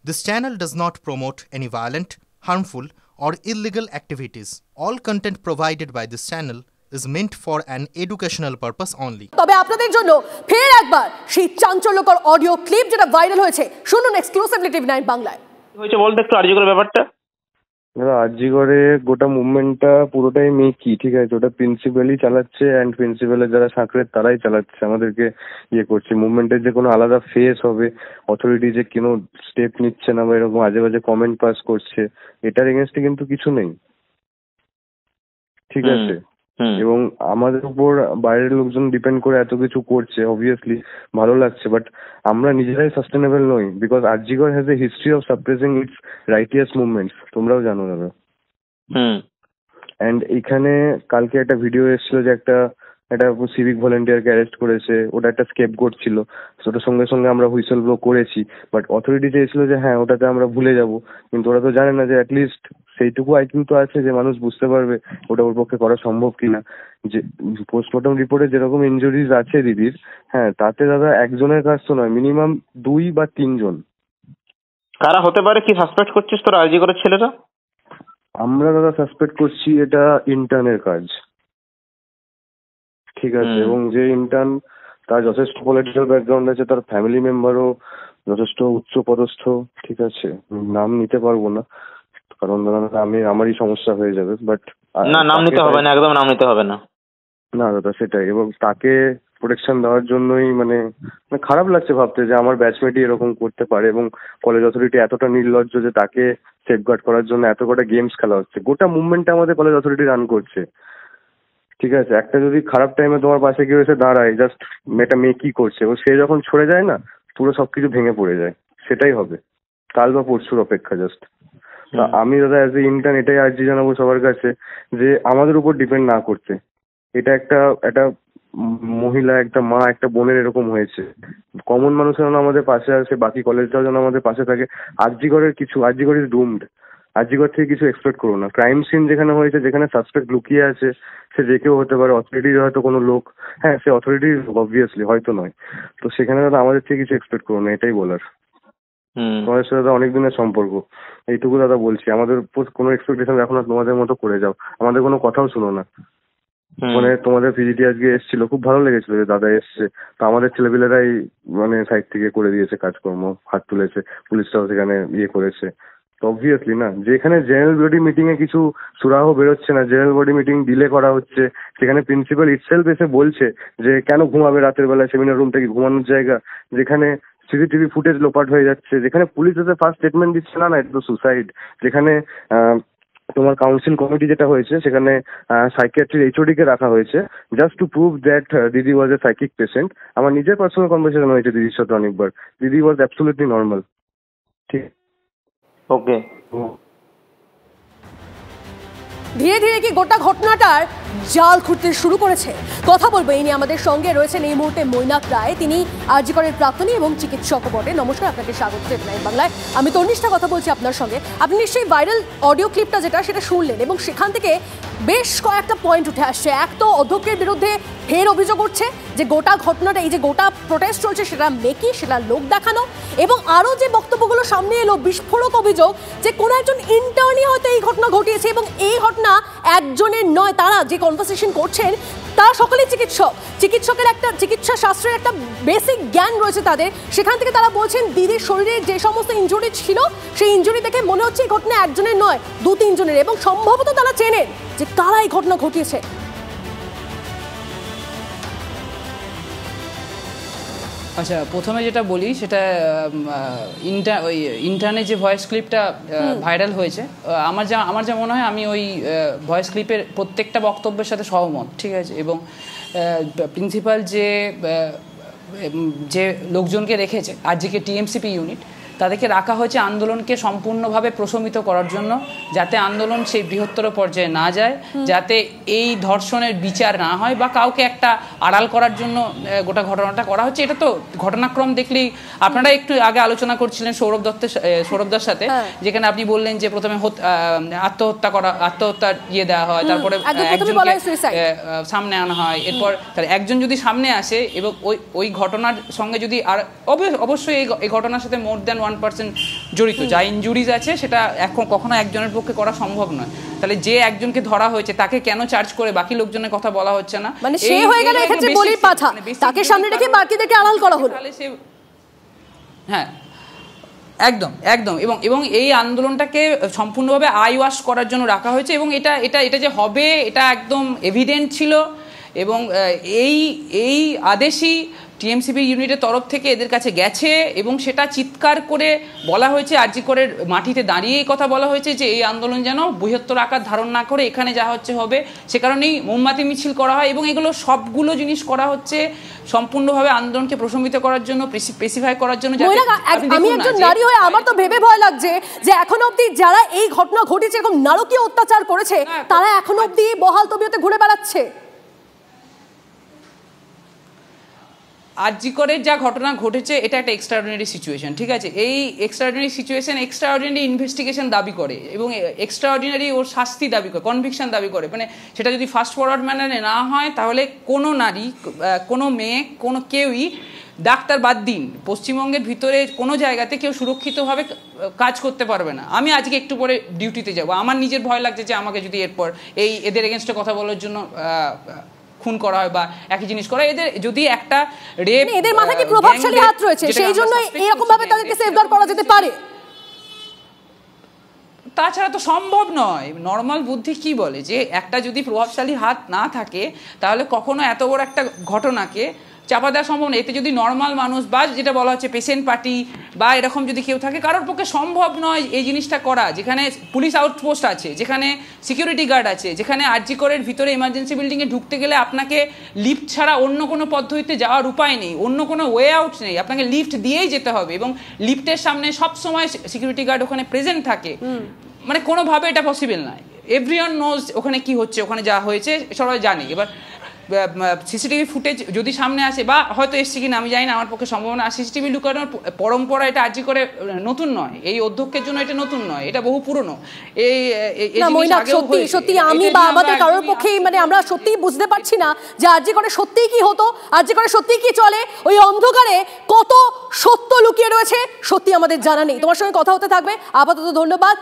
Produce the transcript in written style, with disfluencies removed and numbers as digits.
This channel does not promote any violent, harmful, or illegal activities. All content provided by this channel is meant for an educational purpose only. তবে আপনাদের জন্য ফের একবার সেই চাঞ্চল্যকর audio clip যেটা viral হয়েছে, শুনুন এক্সক্লুসিভলি টিভি9 বাংলায়। হয়েছে বলতে একটু আরজিগরের ব্যাপারটা। আরজিগরে গোটা মুভমেন্টটা পুরোটাই মেকি, ঠিক আছে? ওটা প্রিন্সিপালই চালাচ্ছে অ্যান্ড প্রিন্সিপালের যারা সাঁকড়ে তারাই চালাচ্ছে, আমাদেরকে ইয়ে করছে। মুভমেন্টের যে কোনো আলাদা ফেস হবে, অথরিটি যে কোনো স্টেপ নিচ্ছে না বা এরকম আজে বাজে কমেন্ট পাস করছে, এটার এগেনস্টে কিন্তু কিছু নেই, ঠিক আছে? এবং আমাদের উপর বাইরের লোকজন ডিপেন্ড করে এত কিছু করছে, অবভিয়াসলি ভালো লাগছে, বাট আমরা নিজেরাই সাস্টেনেবল নই, because আরজিগর has a history of suppressing it's righteous movements, তোমরাও জানো দাদা। অ্যান্ড এখানে কালকে একটা ভিডিও এসেছিল যে একটা সিভিক ভলেন্টিয়ারকে অ্যারেস্ট করেছে, ওটা একটা স্কেপগোট ছিল, ওটার সঙ্গে সঙ্গে আমরা হুইসেল ব্লো করেছি, বাট অথরিটি চেয়েছিল যে হ্যাঁ ওটাতে আমরা ভুলে যাব, কিন্তু ওরা তো জানে না যে অ্যাটলিস্ট সেইটুকু আইকিউ তো আছে যে মানুষ বুঝতে পারবে ওটা ওর পক্ষে করা সম্ভব কিনা। যে পোস্টমর্টম রিপোর্টে যেরকম ইনজুরিজ আছে দিদির, হ্যাঁ তাতে দাদা একজনের কাজ তো নয়, মিনিমাম 2 বা 3 জন। কারা হতে পারে, কি সাসপেক্ট করছিস তোরা আরজিগরের ছেলেরা? আমরা দাদা সাসপেক্ট করছি এটা ইন্টার্নের কাজ, ঠিক আছে? এবং যে ইন্টার্ন তার যথেষ্ট পলিটিক্যাল ব্যাকগ্রাউন্ড আছে, তার ফ্যামিলি মেম্বারও যথেষ্ট উচ্চ পদস্থ, ঠিক আছে? নাম নিতে পারবো না কারণ আমারই সমস্যা হয়ে যাবে, বাট না নাম নিতে হবে না, একদম নাম নিতে হবে না। না দাদা সেটাই, এবং তাকে প্রোটেকশন দেওয়ার জন্যই মানে খারাপ লাগছে ভাবতে যে আমার ব্যাচমেটই এরকম করতে পারে, এবং কলেজ অথরিটি এতটা নির্লজ্জ যে তাকে সেফগার্ড করার জন্য এত কটা গেমস খেলা হচ্ছে। গোটা মুভমেন্টটা আমাদের কলেজ অথরিটি রান করছে, ঠিক আছে? একটা যদি খারাপ টাইমে তোমার পাশে কেউ এসে দাঁড়ায়, জাস্ট মেয়েটা মেয়ে কি করছে, এবং সে যখন ছড়ে যায় না, পুরো সবকিছু ভেঙে পড়ে যায়। সেটাই হবে, কাল বা পরশুর অপেক্ষা জাস্ট। তা আমি দাদা অ্যাজ এ ইন্টার্ন এটাই আর্জি জানাবো সবার কাছে যে আমাদের উপর ডিপেন্ড না করতে। এটা একটা মহিলা, একটা মা, একটা বোনের এরকম হয়েছে, কমন মানুষের যেন আমাদের পাশে আসে, বাকি কলেজটাও যেন আমাদের পাশে থাকে। আরজিগর ইজ ডুমড। আরজিগর থেকে কিছু এক্সপেক্ট করো না। ক্রাইম সিন যেখানে হয়েছে, যেখানে সাসপেক্ট লুকিয়ে আছে, সে যে কেউ হতে পারে, অথরিটির হয়তো কোনো লোক, হ্যাঁ সে অথরিটির অবভিয়াসলি হয়তো নয়, তো সেখানে দাদা আমাদের থেকে কিছু এক্সপেক্ট করো না, এটাই বলার। তোমাদের সাথে দাদা অনেক দিনের সম্পর্ক, এইটুকু দাদা বলছি। আমাদের উপর কোনো এক্সপেকটেশন রাখো না, তোমাদের মতো করে যাও, আমাদের কোনো কথাও শুনো না। মানে তোমাদের ভিজিটি আজকে এসেছিল, খুব ভালো লেগেছিল যে দাদা এসছে, তো আমাদের ছেলেপিলেরাই মানে সাইড থেকে করে দিয়েছে কাজকর্ম, হাত তুলেছে, পুলিশটাও সেখানে ইয়ে করেছে। তো অবভিয়াসলি না, যেখানে জেনারেল বডি মিটিং এ কিছু সুরাহ বেরোচ্ছে না, জেনারেল বডি মিটিং ডিলে করা হচ্ছে, সেখানে প্রিন্সিপাল ইটসেলফ এসে বলছে যে কেন ঘুমাবে রাতের বেলায়, সেমিনার রুম থেকে ঘুমানোর জায়গা, যেখানে সিসিটিভি ফুটেজ লোপাট হয়ে যাচ্ছে, যেখানে পুলিশ এসে ফার্স্ট স্টেটমেন্ট দিচ্ছে না এটা তো সুসাইড, যেখানে তোমার কাউন্সিল কমিটি যেটা হয়েছে সেখানে সাইকিয়াট্রির এইচওডি কে রাখা হয়েছে জাস্ট টু প্রুভ দ্যাট দিদি ওয়াজ এ সাইকিক পেশেন্ট। আমার নিজের পার্সোনাল কনভারসেশন হয়েছে দিদির সাথে অনেকবার, দিদি ওয়াজ অ্যাবসলিউটলি নর্মাল, ঠিক? ওকে, ধীরে ধীরে কি গোটা ঘটনাটার জাল খুঁড়তে শুরু করেছে? কথা বলবো এই নিয়ে। আমাদের সঙ্গে রয়েছেন এই মুহূর্তে মৈনাক রায়, তিনি আরজিকরের প্রাক্তনী এবং চিকিৎসক বটে। নমস্কার, আপনাকে স্বাগত টিভি9 বাংলায়। আমি তনিষ্ঠা কথা বলছি আপনার সঙ্গে। আপনি নিশ্চয়ই ভাইরাল অডিও ক্লিপটা সেটা শুনলেন, এবং সেখান থেকে বেশ কয়েকটা পয়েন্ট উঠে আসছে। এক তো অধ্যক্ষের বিরুদ্ধে ফের অভিযোগ উঠছে যে গোটা ঘটনাটা, এই যে গোটা প্রোটেস্ট চলছে সেটা মেকি, সেটা লোক দেখানো, এবং আরও যে বক্তব্যগুলো সামনে এলো বিস্ফোরক অভিযোগ যে কোনো একজন ইন্টার্নই হয়তো এই ঘটনা ঘটিয়েছে, এবং এই ঘটনা একজনের নয়। তারা যে কনভারসেশন করছেন তারা সকলেই চিকিৎসকের একটা চিকিৎসা শাস্ত্রের একটা বেসিক জ্ঞান রয়েছে তাদের। সেখান থেকে তারা বলছেন দিদির শরীরে যে সমস্ত ইনজুরি ছিল, সেই ইনজুরি দেখে মনে হচ্ছে এই ঘটনা একজনের নয়, 2-3 জনের, এবং সম্ভবত তারা চেনেন যে কারা এই ঘটনা ঘটিয়েছে। আচ্ছা, প্রথমে যেটা বলি সেটা ইন্টারনে যে ভয়েস ক্লিপটা ভাইরাল হয়েছে, আমার যা মনে হয় আমি ওই ভয়েস ক্লিপের প্রত্যেকটা বক্তব্যের সাথে সহমত, ঠিক আছে? এবং প্রিন্সিপাল যে লোকজনকে রেখেছে আজকে টিএমসিপি ইউনিট, তাদেরকে রাখা হয়েছে আন্দোলনকে সম্পূর্ণভাবে প্রশমিত করার জন্য, যাতে আন্দোলন সেই বৃহত্তর পর্যায়ে না যায়, যাতে এই ধর্ষণের বিচার না হয় বা কাউকে একটা আড়াল করার জন্য গোটা ঘটনাটা করা হচ্ছে। এটা তো ঘটনাক্রম দেখলেই, আপনারা একটু আগে আলোচনা করছিলেন সৌরভদার সাথে, যেখানে আপনি বললেন যে প্রথমে আত্মহত্যার ইয়ে দেওয়া হয়, তারপরে একজনকে সামনে আনা হয়, এরপর একজন যদি সামনে আসে এবং ওই ঘটনার সঙ্গে যদি, আর অবশ্যই এই ঘটনার সাথে মোর দ্যান 1% জড়িত, যা ইনজুরিজ আছে সেটা এখন কখনো একজনের পক্ষে করা সম্ভব নয়। তাহলে যে একজনকে ধরা হয়েছে তাকে কেন চার্জ করে বাকি লোকজনের কথা বলা হচ্ছে না? মানে সে হয়ে গেল এক্ষেত্রে বলির পাঠা, তাকে সামনে রেখে বাকিদেরকে আড়াল করা হলো। হ্যাঁ, একদম একদম। এবং এই আন্দোলনটাকে সম্পূর্ণভাবে আই ওয়াশ করার জন্য রাখা হয়েছে, এবং এটা যে হবে এটা একদম এভিডেন্ট ছিল। এবং এই আদেশই টিএমসিপি ইউনিটের তরফ থেকে এদের কাছে গেছে, এবং সেটা চিৎকার করে বলা হয়েছে, আরজি করের মাটিতে দাঁড়িয়ে এই কথা বলা হয়েছে যে এই আন্দোলন যেন বৃহত্তর আকার ধারণ না করে এখানে যা হচ্ছে হবে। সে কারণেই মোমবাতি মিছিল করা হয়, এবং এগুলো সবগুলো জিনিস করা হচ্ছে সম্পূর্ণভাবে আন্দোলনকে প্রশমিত করার জন্য, স্পেসিফাই করার জন্য। আমি একজন নারী হয়ে আমার তো ভেবে ভয় লাগছে যে এখনো অব্দি যারা এই ঘটনা ঘটেছে, এরকম নারকীয় অত্যাচার করেছে, তারা এখনো অব্দি বহাল তবিয়তে ঘুরে বেড়াচ্ছে। আরজি করের যা ঘটনা ঘটেছে এটা একটা এক্সট্রাঅর্ডিনারি সিচুয়েশন, ঠিক আছে? এই এক্সট্রাঅর্ডিনারি সিচুয়েশন এক্সট্রাঅর্ডিনারি ইনভেস্টিগেশন দাবি করে, এবং এক্সট্রাঅর্ডিনারি ওর শাস্তি দাবি করে, কনভিকশন দাবি করে। মানে সেটা যদি ফাস্ট ফরওয়ার্ড ম্যানারে না হয়, তাহলে কোনো নারী, কোনো মেয়ে, কোনো কেউই, ডাক্তার বাদ দিন, পশ্চিমবঙ্গের ভিতরে কোনো জায়গাতে কেউ সুরক্ষিতভাবে কাজ করতে পারবে না। আমি আজকে একটু পরে ডিউটিতে যাব, আমার নিজের ভয় লাগছে যে আমাকে যদি এরপর এদের এগেনস্টে কথা বলার জন্য খুন করা হয় বা একই জিনিস করা, এদের যদি একটা রেপ, এদের মাথায় কি প্রভাবশালী হাত রয়েছে, সেই জন্য এরকম ভাবে তাদেরকে সেফগার্ড করা যেতে পারে। তাছাড়া তো সম্ভব নয়। নর্মাল বুদ্ধি কি বলে যে একটা যদি প্রভাবশালী হাত না থাকে তাহলে কখনো এত বড় একটা ঘটনাকে চাপা দেওয়া সম্ভব না। এতে যদি নর্মাল মানুষ বা যেটা বলা হচ্ছে পেশেন্ট পার্টি বা এরকম যদি কেউ থাকে, কারোর পক্ষে সম্ভব নয় এই জিনিসটা করা। যেখানে পুলিশ আউটপোস্ট আছে, যেখানে সিকিউরিটি গার্ড আছে, যেখানে আরজি করের ভিতরে ইমার্জেন্সি বিল্ডিংয়ে ঢুকতে গেলে আপনাকে লিফট ছাড়া অন্য কোনো পদ্ধতিতে যাওয়ার উপায় নেই, অন্য কোনো ওয়ে আউট নেই, আপনাকে লিফট দিয়েই যেতে হবে, এবং লিফটের সামনে সবসময় সিকিউরিটি গার্ড ওখানে প্রেজেন্ট থাকে। মানে কোনোভাবে এটা পসিবল নয়। এভরিওয়ান নোজ ওখানে কি হচ্ছে, ওখানে যা হয়েছে সবাই জানে। এবার সিসিটিভি ফুটেজ যদি সামনে আসে, বা হয়তো এসছে কিনা আমি জানি না, আমার পক্ষে সম্ভব না। সিসিটিভি লুকানোর পরম্পরা এটা আরজি করে নতুন নয়, এই অধ্যক্ষের জন্য এটা নতুন নয়, এটা বহু পুরনো। সত্যি আমি বা আমাদের কারোর পক্ষেই, মানে আমরা সত্যিই বুঝতে পারছি না যে আরজি করে সত্যিই কি হতো, আরজি করে সত্যিই কি চলে, ওই অন্ধকারে কত সত্য লুকিয়ে রয়েছে সত্যি আমাদের জানা নেই। তোমার সঙ্গে কথা হতে থাকবে, আপাতত ধন্যবাদ।